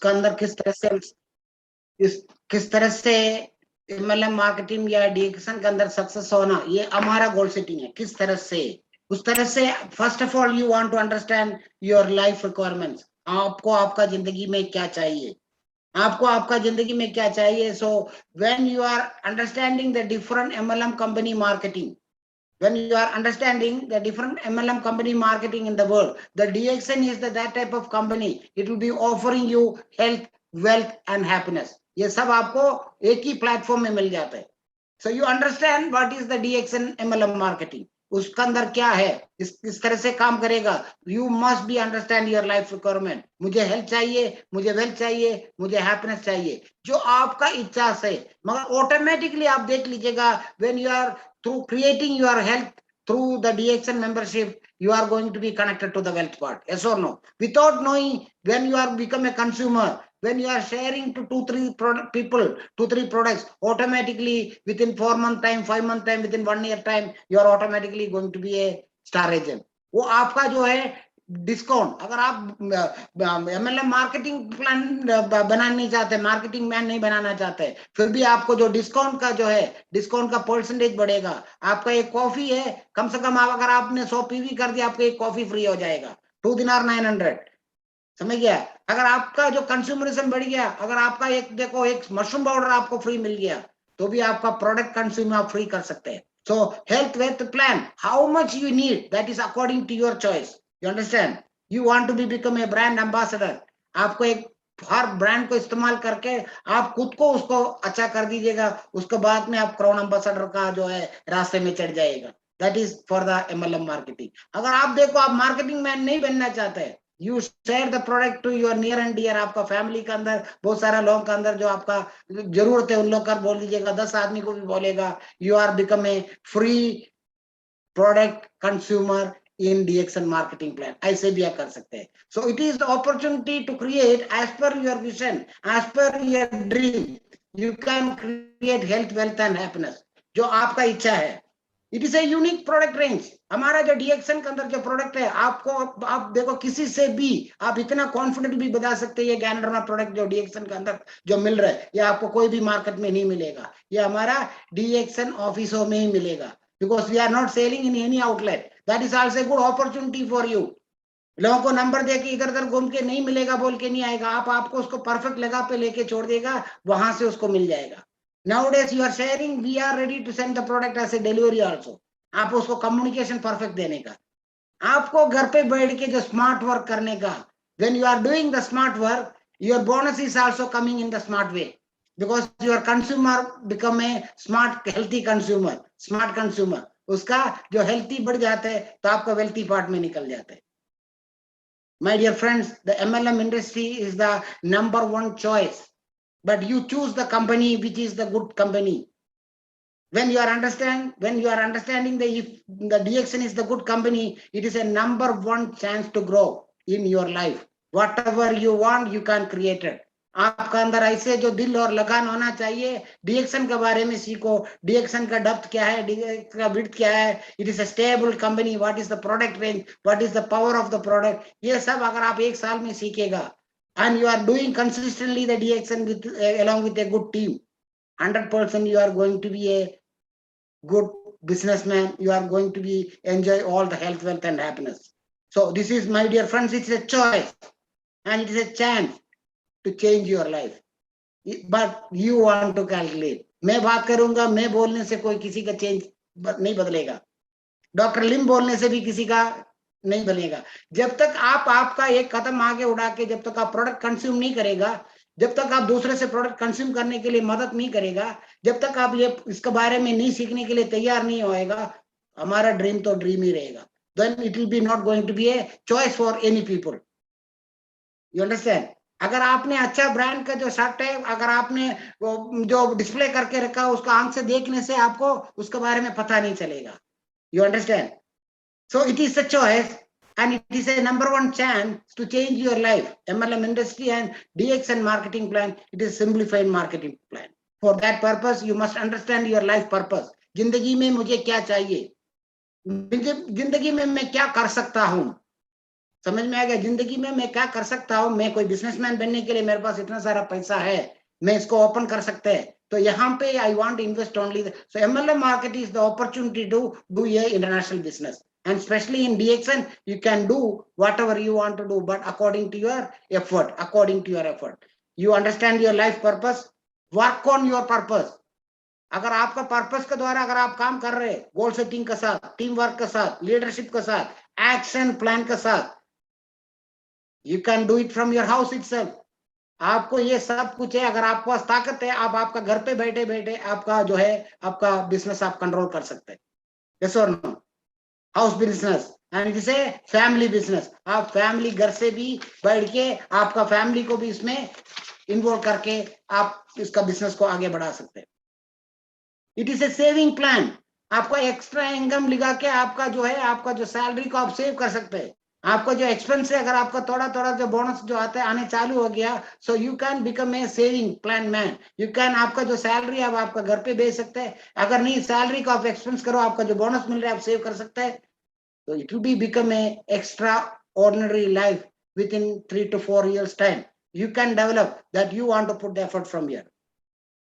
उसका अंदर किस तरह से मतलब मार्केटिंग या डिएक्शन के अंदर सक्सेस होना, ये हमारा गोल सेटिंग है। किस तरह से, उस तरह से first of all you want to understand your life requirements. आपको आपका जिंदगी में क्या चाहिए, आपको आपका जिंदगी में क्या चाहिए। So when you are understanding the different MLM company marketing, when you are understanding the different MLM company marketing in the world, the DXN is that type of company. It will be offering you health, wealth and happiness. ये सब आपको एक ही platform में मिल जाता है। So you understand what is the DXN MLM marketing, उसका अंदर क्या है, इस तरह से काम करेगा। You must be understand your life requirement. मुझे हेल्थ चाहिए, मुझे वेल्थ चाहिए, मुझे हैप्पीनेस चाहिए, जो आपका इच्छा से। मगर ऑटोमेटिकली आप देख लीजिएगा, when you are through creating your health through the DXN membership, you are going to be connected to the wealth part. Yes or no? Without knowing, when you are become a consumer, when you are sharing to 2-3 people 2-3 products, automatically within 4 month time, 5 month time, within 1 year time, you are automatically going to be a star agent. वो आपका जो है discount, अगर आप MLM marketing plan बनाना नहीं चाहते, marketing man नहीं बनाना चाहते, फिर भी आपको जो डिस्काउंट का जो है, डिस्काउंट का परसेंटेज बढ़ेगा। आपका एक कॉफी है, कम से कम अगर आपने 100 पीवी कर दिया, आपको एक कॉफी फ्री हो जाएगा, 2 दिनार 900। समझ गया? अगर आपका जो कंज्यूमरिज्म बढ़ गया, अगर आपका एक देखो एक मशरूम पाउडर आपको फ्री मिल गया, तो भी आपका प्रोडक्ट कंज्यूम आप फ्री कर सकते हैं। So health wealth plan, how much you need, that is according to your choice. You understand? You want to be become a brand ambassador. आपको एक हर ब्रांड को इस्तेमाल करके आप खुद को उसको अच्छा कर दीजिएगा, उसके बाद में आप क्राउन एम्बेसडर का जो है रास्ते में चढ़ जाएगा। That is for the MLM marketing. अगर आप देखो आप मार्केटिंग मैन नहीं बनना चाहते, you share the product to your near and dear. आपका फैमिली के अंदर बहुत सारा लोगों के अंदर जो आपका जरूरत है, उन लोग का बोल दीजिएगा, 10 आदमी को भी बोलेगा, you are become a free product consumer in DXN marketing plan. ऐसे भी आप कर सकते हैं। So it is the opportunity to create as per your vision, as per your dream. You can create health, wealth and happiness, जो आपका इच्छा है। It is a unique product range. हमारा जो DXN के अंदर जो प्रोडक्ट है, आपको आप देखो किसी से भी आप इतना कॉन्फिडेंट भी बता सकते हैं, ये ज्ञानडर्मा प्रोडक्ट जो DXN के अंदर जो मिल रहा है, ये आपको कोई भी मार्केट में नहीं मिलेगा, ये हमारा DXN ऑफिसों में ही मिलेगा। Because we are not selling in any outlet. That is also a good opportunity for you. लोगों को नंबर दे के इधर उधर घूम के नहीं मिलेगा बोल के नहीं आएगा, आपको उसको परफेक्ट जगह पे लेके छोड़ देगा, वहां से उसको मिल जाएगा। Nowadays you are sharing, we are ready to send the product as a delivery also. आप उसको कम्युनिकेशन परफेक्ट देने का, आपको घर पे बैठ के जो स्मार्ट वर्क करने का, when you are doing the smart work, your bonus is also coming in the smart way, because your consumer become a smart healthy consumer, smart consumer, उसका जो हेल्थी बढ़ जाता है तो आपका वेल्थी पार्ट में निकल जाता है। My dear friends, the MLM industry is the #1 choice, but you choose the company which is the good company. When you are understanding if the DXN is the good company, it is a #1 chance to grow in your life. Whatever you want, you can create it. आपका अंदर ऐसे जो दिल और लगान होना चाहिए। DXN के बारे में सीखो, DXN का डेप्थ क्या है, DXN का विड्थ क्या है, it is a stable company, what is the product range, what is the power of the product, ये सब अगर आप एक साल में सीखेगा, and you are doing consistently the DXN with along with a good team, 100% you are going to be a good businessman. You are going to be enjoy all the health, wealth and happiness. So this is, my dear friends, it's a choice and it is a chance to change your life, but you want to calculate. मैं बात करूंगा, मैं बोलने से कोई किसी का change नहीं बदलेगा, डॉक्टर लिम बोलने से भी किसी का नहीं बनेगा। जब तक आप आपका एक कदम आगे उड़ा के, जब तक आप प्रोडक्ट कंज्यूम नहीं करेगा, जब तक आप दूसरे से प्रोडक्ट कंज्यूम करने के लिए मदद नहीं करेगा, जब तक आप ये इसके बारे में नहीं सीखने के लिए तैयार नहीं होएगा, हमारा ड्रीम तो ड्रीम ही रहेगा। Then it will be not going to be a choice for any people. You understand? अगर आपने अच्छा ब्रांड का जो शर्ट है, अगर आपने जो डिस्प्ले करके रखा, उसको आंख से देखने से आपको उसके बारे में पता नहीं चलेगा। You understand? So it is a choice and it is a #1 chance to change your life. MLM industry and DXN marketing plan, it is simplified marketing plan. For that purpose, you must understand your life purpose. जिंदगी में मुझे क्या चाहिए, जिंदगी में मैं क्या कर सकता हूं, समझ में आ गया? जिंदगी में मैं क्या कर सकता हूँ, मैं कोई बिजनेसमैन बनने के लिए मेरे पास इतना सारा पैसा है, मैं इसको ओपन कर सकते हैं, तो यहाँ पे I want invest only. So MLM market is the opportunity to do ये international business, and especially in DXN you can do whatever you want to do, but according to your effort, according to your effort. You understand your life purpose, work on your purpose. अगर आपका purpose के द्वारा अगर आप काम कर रहे, goal setting के साथ, टीम वर्क के साथ, लीडरशिप के साथ, एक्शन प्लान के साथ, you can do it from your house itself. आपको ये सब कुछ है, अगर आपके पास ताकत है, आप आपका घर पे बैठे बैठे आपका जो है आपका बिजनेस आप कंट्रोल कर सकते हैं। यस और no? House business and it is a family business. आप फैमिली घर से भी बैठ के आपका फैमिली को भी इसमें इन्वॉल्व करके आप इसका बिजनेस को आगे बढ़ा सकते हैं। It is A saving plan. आपका एक्स्ट्रा इनकम लगा के आपका जो है आपका जो सैलरी को आप सेव कर सकते हैं। आपका जो एक्सपेंस है, अगर आपका थोड़ा थोड़ा जो बोनस जो आता है आने चालू हो गया, so you can become a saving plan man. You can, आपका जो सैलरी आप आपका घर पे भेज सकते हैं, अगर नहीं सैलरी को आप एक्सपेंस करो, आपका जो बोनस मिल रहा है आप सेव कर सकते हैं। तो it will be become a extraordinary life within 3 to 4 years time. You can develop that you want to put the effort from here.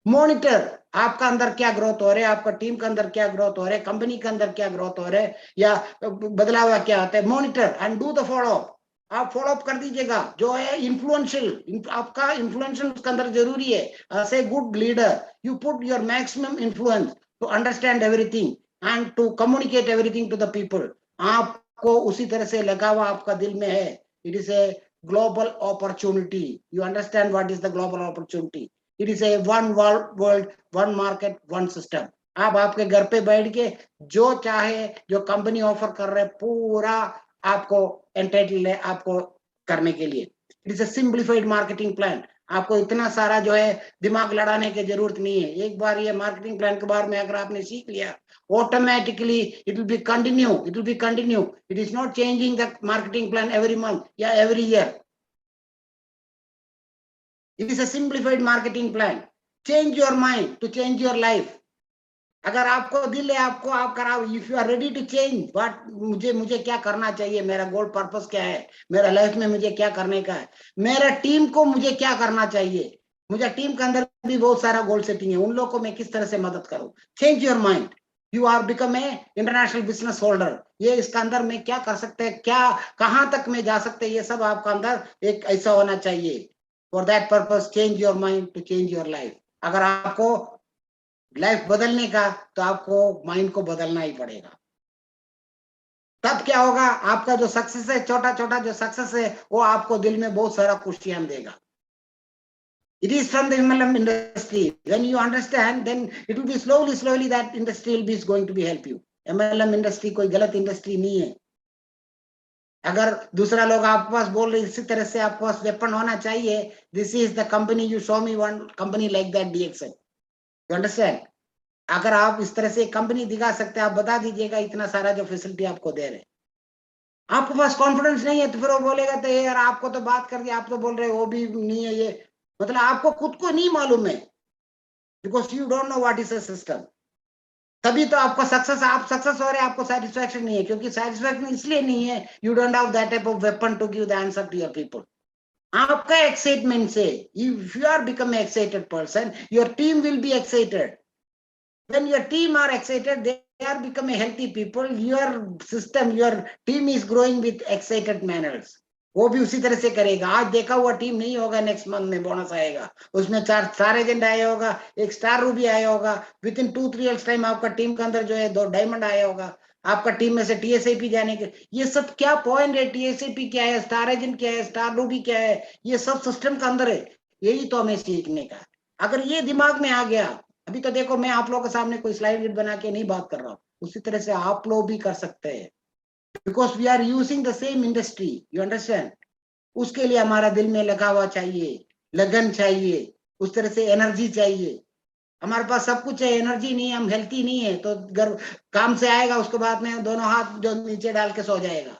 Monitor आपका अंदर क्या ग्रोथ हो रहा है, आपका टीम के अंदर क्या ग्रोथ हो रहा है, कंपनी के अंदर क्या ग्रोथ हो रहा है या बदलाव क्या आता है। Monitor and do the follow up. आप फॉलो अप कर दीजिएगा। जो है इन्फ्लुएंशियल, आपका इन्फ्लुएंशियल उसके अंदर जरूरी है। As a good leader you put your maximum influence to understand everything and to communicate everything to the people. आपको उसी तरह से लगा हुआ आपका दिल में है। It is a global opportunity. You understand what is the global opportunity? It is A one world, one market, one system. आप आपके घर पे बैठ के जो चाहे, जो कंपनी ऑफर कर रहे पूरा आपको एंटाइटल है आपको करने के लिए। It is A simplified marketing plan. आपको इतना सारा जो है दिमाग लड़ाने की जरूरत नहीं है। एक बार ये मार्केटिंग प्लान के बारे में अगर आपने सीख लिया, automatically it will be continue, it will be continue. It is not changing the marketing plan every month या every year. It is a simplified marketing plan. Change your mind to change your life. अगर आपको दिल है, आपको आप कराओ। If you are ready to change what, मुझे क्या करना चाहिए, मेरा गोल पर्पस क्या है, मेरा लाइफ में मुझे क्या करने का है, मेरा टीम को मुझे क्या करना चाहिए, मुझे टीम के अंदर भी बहुत सारा गोल सेटिंग है, उन लोगों को मैं किस तरह से मदद करूं। Change your mind. You are become a international business holder. ये इसका अंदर में क्या कर सकते हैं, क्या कहां तक में जा सकते हैं, ये सब आपका अंदर एक ऐसा होना चाहिए। For that purpose change your mind to change your life. अगर आपको लाइफ बदलने का, तो आपको माइंड को बदलना ही पड़ेगा। तब क्या होगा, आपका जो सक्सेस है, छोटा छोटा जो सक्सेस है, वो आपको दिल में बहुत सारा खुशियां देगा। It is from the MLM industry. When you understand, then it will be slowly that industry will be going to be help you. MLM industry कोई गलत इंडस्ट्री नहीं है। अगर दूसरा लोग आपके पास बोल रहे इसी तरह से आपके पास वेपन होना चाहिए, this is the company, you show me one company like that DXN। You understand? अगर आप इस तरह से कंपनी दिखा सकते हैं, आप बता दीजिएगा इतना सारा जो फैसिलिटी आपको दे रहे हैं। आपके पास कॉन्फिडेंस नहीं है तो फिर वो बोलेगा तो यार आपको तो बात कर दी, आप तो बोल रहे हो वो भी नहीं है, ये मतलब आपको खुद को नहीं मालूम है, because you don't know what is a system. तभी तो आपको सक्सेस, आप सक्सेस हो रहे हैं, आपको सेटिस्फैक्शन नहीं है, क्योंकि सेटिस्फैक्शन इसलिए नहीं है, you don't have that type of weapon to give the answer to your people. आपका एक्साइटमेंट से, if you are become excited person, your team will be excited. When your team are excited, they are become a healthy people. Your system, your team is growing with excited manners. वो भी उसी तरह से करेगा। आज देखा हुआ team नहीं होगा, नेक्स्ट मंथ में बोनस आएगा, उसमें 4 स्टार एजेंट आया होगा, 1 स्टार रूबी आया होगा, विद इन 2-3 इयर्स टाइम आपका टीम के अंदर जो है 2 डायमंड आया होगा, आपका टीम में से TSAP जाने के। ये सब क्या पॉइंट है, TSAP क्या है, स्टार एजेंट क्या है, स्टार रूबी क्या है, ये सब सिस्टम के अंदर है। यही तो हमें सीखने का। अगर ये दिमाग में आ गया, अभी तो देखो मैं आप लोगों के सामने कोई स्लाइड बना के नहीं बात कर रहा हूँ, उसी तरह से आप लोग भी कर सकते हैं, because we are using the same industry. You understand? उसके लिए हमारा दिल में लगा हुआ चाहिए, लगन चाहिए, उस तरह से एनर्जी चाहिए। हमारे पास सब कुछ है, एनर्जी नहीं है, हम हेल्थी नहीं है, तो घर काम से आएगा उसके बाद में दोनों हाथ जो नीचे डाल के सो जाएगा।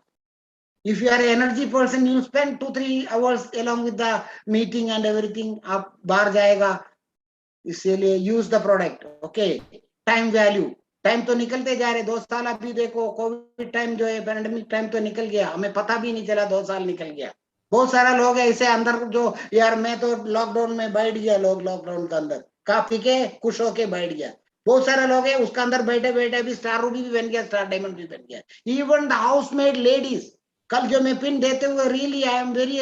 If you are an energy person, you spend 2-3 hours along with the meeting and everything. आप बाहर जाएगा, इसीलिए use the product. Okay, time value, time तो निकलते जा रहे, 2 साल अभी देखो, कोविड टाइम जो है, पैंडेमिक टाइम तो निकल गया, हमें पता भी नहीं चला 2 साल निकल गया। बहुत सारा लोग है इसे अंदर जो, यार मैं तो लॉकडाउन में बैठ गया, लोग लॉकडाउन के अंदर खा पी के खुश होके बैठ गया। बहुत सारे लोग है उसके अंदर बैठे बैठे भी स्टार रूबी भी बन गया, स्टार डायमंड भी बन गया। Even the house maid ladies, कल जो मैं पिन देते हुए, really I am very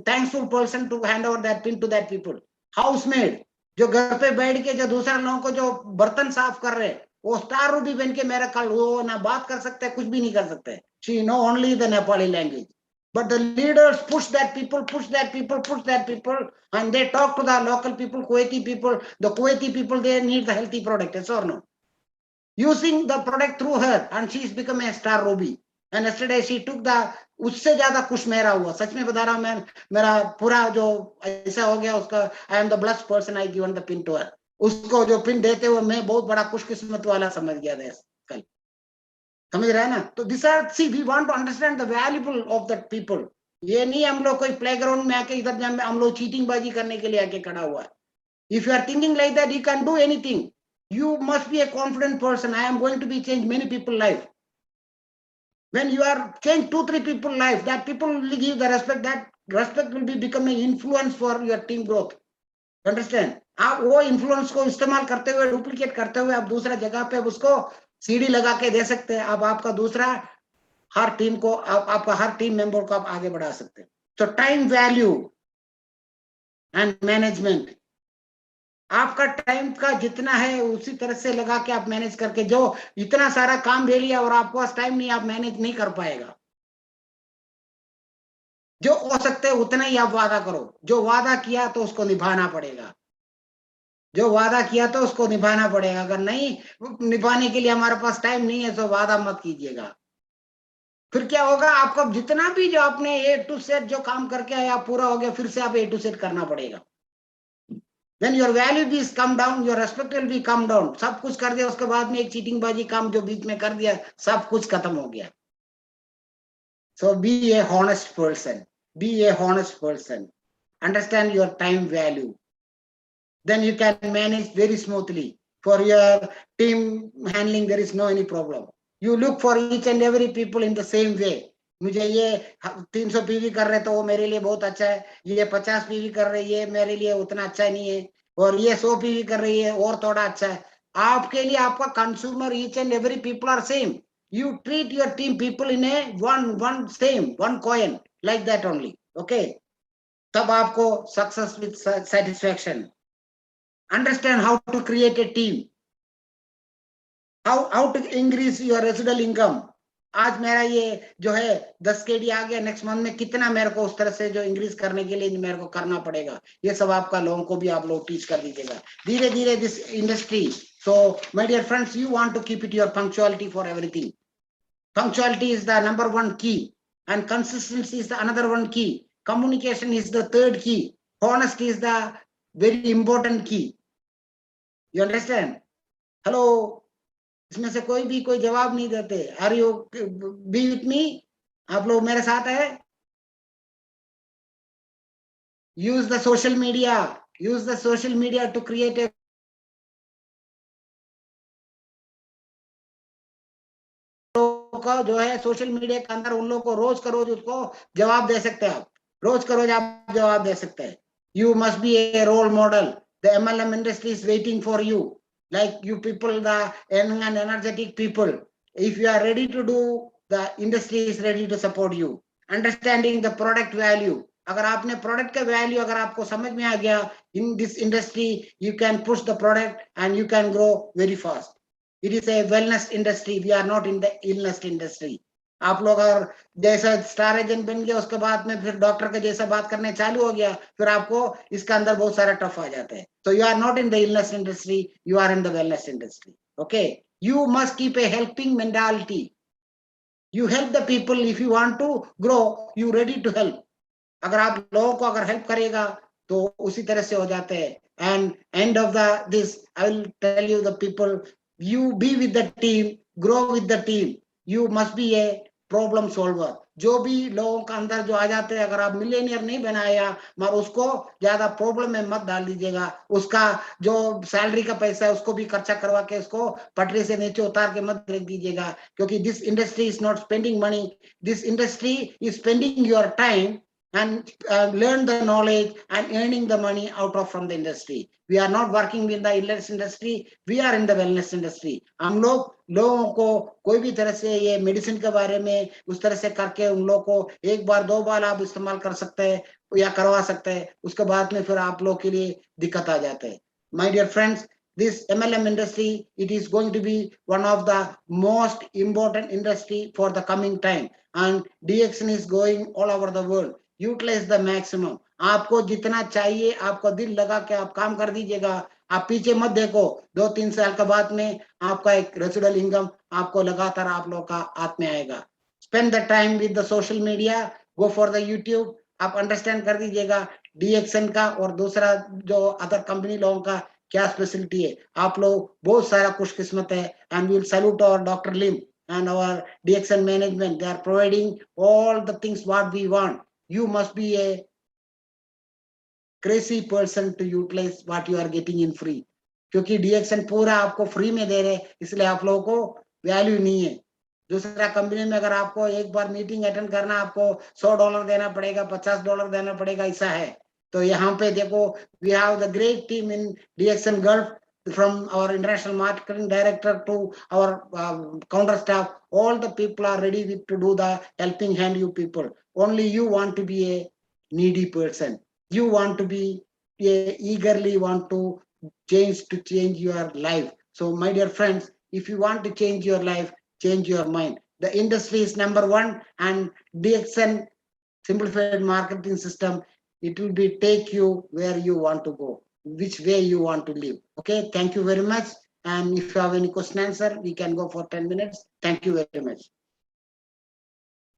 thankful person to hand over that pin to that people. House maid जो घर पे बैठ के जो दूसरे लोगों को जो बर्तन साफ कर रहे, वो स्टार रूबी बन के मेरा कल, वो ना बात कर सकते, कुछ भी नहीं कर सकते। She know only the Nepali language, but the leaders push that people, push that people, push that people, and they talk to the local people, Kuwaiti people. The Kuwaiti people, they need the healthy product, yes or no? Using the product through her, and she's become a star Ruby. And yesterday she took the, उससे ज्यादा खुश मेरा हुआ, सच में बता रहा हूं मैं, मेरा पूरा जो ऐसा हो गया उसका, I am the blessed person, I given the pin to her. उसको जो पिन देते हुए मैं बहुत बड़ा खुशकिस्मत वाला समझ गया था कल, समझ रहा है ना? तो this are, see we want to understand the valuable of that people. ये नहीं हम लोग कोई प्लेग्राउंड में आके इधर हम लोग चीटिंग बाजी करने के लिए आके खड़ा हुआ है। If you are thinking like that, you can do anything. You must be a confident person. I am going to be change many people's life. When you are change 2-3 people's life, that people will give the respect. That respect will be becoming influence for your team growth. Understand? आप वो influence को इस्तेमाल करते हुए, duplicate करते हुए, आप दूसरा जगह पे उसको सीढ़ी लगा के दे सकते हैं। अब आपका दूसरा हर टीम को, आपका हर टीम मेंबर को आप आगे बढ़ा सकते हैं। तो टाइम वैल्यू एंड मैनेजमेंट, आपका टाइम का जितना है उसी तरह से लगा के आप मैनेज करके, जो इतना सारा काम दे लिया और आपके पास टाइम नहीं, आप मैनेज नहीं कर पाएगा। जो हो सकते है उतना ही आप वादा करो। जो वादा किया तो उसको निभाना पड़ेगा, जो वादा किया तो उसको निभाना पड़ेगा। अगर नहीं निभाने के लिए हमारे पास टाइम नहीं है, तो वादा मत कीजिएगा। फिर क्या होगा, आपको जितना भी जो आपने ए टू जेड जो काम करके आया पूरा हो गया, फिर से आप ए टू जेड करना पड़ेगा। Then your value is come down, your respect will be come down. सब कुछ कर दिया, उसके बाद में एक चीटिंग बाजी काम जो बीच में कर दिया, सब कुछ खत्म हो गया। So be a honest person. Be a honest person. Understand your time value. Then you can manage very smoothly. For your team handling, there is no any problem. You look for each and every people in the same way. मुझे ये 300 PV कर रहे तो वो मेरे लिए बहुत अच्छा है, ये 50 पीवी कर रही है मेरे लिए उतना अच्छा नहीं है, और ये 100 पीवी कर रही है और थोड़ा अच्छा है। आपके लिए आपका consumer each and every people are same. You treat your team people in a one same, one coin, like that only. Okay? तब आपको success with satisfaction. Understand how to create a team. How to increase your residual income. आज मेरा ये जो है 10 KD आ गया, next month में कितना मेरे को उस तरह से जो इंक्रीज करने के लिए मेरे को करना पड़ेगा, ये सब आपका लोगों को भी आप लोग टीच कर दीजिएगा धीरे धीरे this industry. So my dear friends, you want to keep it your punctuality for everything. Punctuality is the number one key, and consistency is the another one key. Communication is the third key. Honesty is the very important key. You understand? Hello, इसमें से कोई भी कोई जवाब नहीं देते। Are you be with me? आप लोग मेरे साथ है? Use the social media. Use the social media to create a का जो है सोशल मीडिया के अंदर उन लोगों को रोज का रोज उसको जवाब दे सकते हैं। आप रोज का रोज आप जवाब दे सकते हैं। You must be a role model. The MLM industry is waiting for you, like you people, the young and energetic people. If you are ready to do, the industry is ready to support you. Understanding the product value. अगर आपने product का value अगर आपको समझ में आ गया, in this industry you can push the product and you can grow very fast. It is a wellness industry. We are not in the illness industry. आप लोग अगर जैसा स्टार एजेंट बन गया, उसके बाद में फिर डॉक्टर के जैसा बात करने चालू हो गया, फिर आपको इसका अंदर बहुत सारा टफ आ जाता है। So you are not in the illness industry, you are in the wellness industry. Okay? You must keep a helping mentality. You help the people. If you want to grow, you ready to help. अगर आप लोगों को अगर help करेगा तो उसी तरह से हो जाते हैं। And end of this, I will tell you the people. You be with the team, grow with the team. You must be a problem solver. जो भी लोगों का अंदर जो आ जाते हैं, अगर आप मिलियनियर नहीं बनाया, मगर उसको ज्यादा प्रॉब्लम में मत डाल दीजिएगा। उसका जो सैलरी का पैसा है उसको भी खर्चा करवा के उसको पटरी से नीचे उतार के मत रख दीजिएगा, क्योंकि this industry is not spending money, this industry is spending your time and learn the knowledge and earning the money out of from the industry. We are not working in the illness industry, we are in the wellness industry. हम लोग लोगों को कोई भी तरह से ये medicine के बारे में उस तरह से करके उन लोगों को एक बार दो बार आप इस्तेमाल कर सकते हैं या करवा सकते हैं, उसके बाद में फिर आप लोग के लिए दिक्कत आ जाते हैं। My dear friends, this MLM industry, it is going to be one of the most important industry for the coming time, and DXN is going all over the world. Utilize the maximum. आपको जितना चाहिए, आपको दिल लगा के आप काम कर दीजिएगा, आप पीछे मत देखो। 2-3 साल के बाद में आपका एक रेसिडुअल इनकम आपको लगातार आप लोग का हाथ में आएगा। Spend the time with the social media, go for the YouTube, आप अंडरस्टैंड कर दीजिएगा DXN का और दूसरा जो अदर कंपनी लोगों का क्या स्पेशलिटी है। आप लोग बहुत सारा खुशकिस्मत है, and will salute our doctor Lim and our DXN management. They are providing all the things what we want. You must be a crazy person to utilize what you are getting in free. क्योंकि DXN पूरा आपको free में दे रहे, इसलिए आप लोगों को value नहीं है। दूसरा कंपनी में अगर आपको एक बार मीटिंग अटेंड करना आपको $100 देना पड़ेगा, $50 देना पड़ेगा, ऐसा है। तो यहाँ पे देखो, we have the great team in DXN Gulf, from our international marketing director to our counter staff, all the people are ready to do the helping hand you people. Only you want to be a needy person. You want to be eagerly want to change your life. So my dear friends, if you want to change your life, change your mind. The industry is number one, and DXN simplified marketing system, it will be take you where you want to go, which way you want to live. Okay, thank you very much. And if you have any question answer, we can go for 10 minutes. Thank you very much.